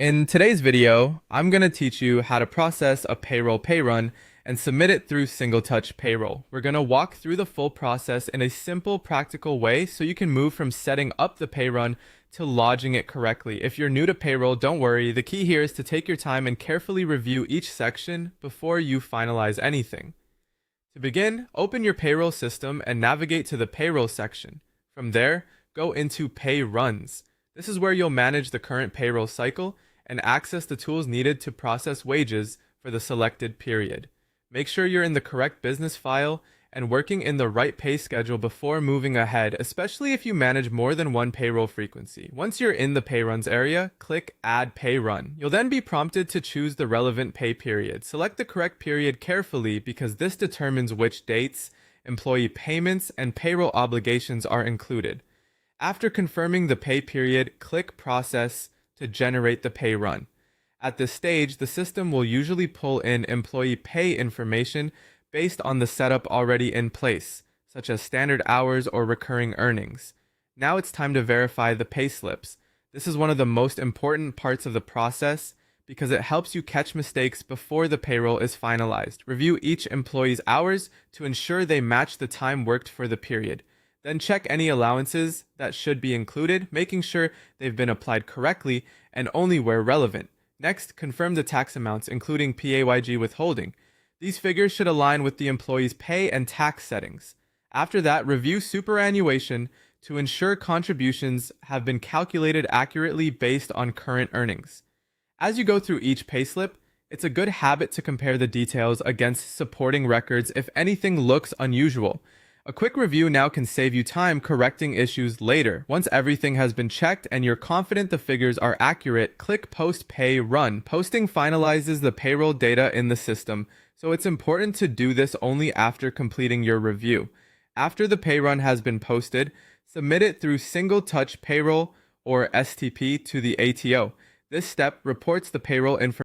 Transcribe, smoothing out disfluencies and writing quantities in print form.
In today's video, I'm going to teach you how to process a payroll pay run and submit it through Single Touch Payroll. We're going to walk through the full process in a simple, practical way so you can move from setting up the pay run to lodging it correctly. If you're new to payroll, don't worry. The key here is to take your time and carefully review each section before you finalize anything. To begin, open your payroll system and navigate to the payroll section. From there, go into Pay Runs. This is where you'll manage the current payroll cycle and access the tools needed to process wages for the selected period. Make sure you're in the correct business file and working in the right pay schedule before moving ahead, especially if you manage more than one payroll frequency. Once you're in the pay runs area, click Add Pay Run. You'll then be prompted to choose the relevant pay period. Select the correct period carefully because this determines which dates, employee payments, and payroll obligations are included. After confirming the pay period, click Process to generate the pay run. At this stage, the system will usually pull in employee pay information based on the setup already in place, such as standard hours or recurring earnings. Now it's time to verify the pay slips. This is one of the most important parts of the process because it helps you catch mistakes before the payroll is finalized. Review each employee's hours to ensure they match the time worked for the period. Then check any allowances that should be included, making sure they've been applied correctly and only where relevant. Next, confirm the tax amounts, including PAYG withholding. These figures should align with the employee's pay and tax settings. After that, review superannuation to ensure contributions have been calculated accurately based on current earnings. As you go through each payslip, it's a good habit to compare the details against supporting records if anything looks unusual. A quick review now can save you time correcting issues later. Once everything has been checked and you're confident the figures are accurate, click Post Pay Run. Posting finalizes the payroll data in the system, so it's important to do this only after completing your review. After the pay run has been posted, submit it through Single Touch Payroll or STP to the ATO. This step reports the payroll information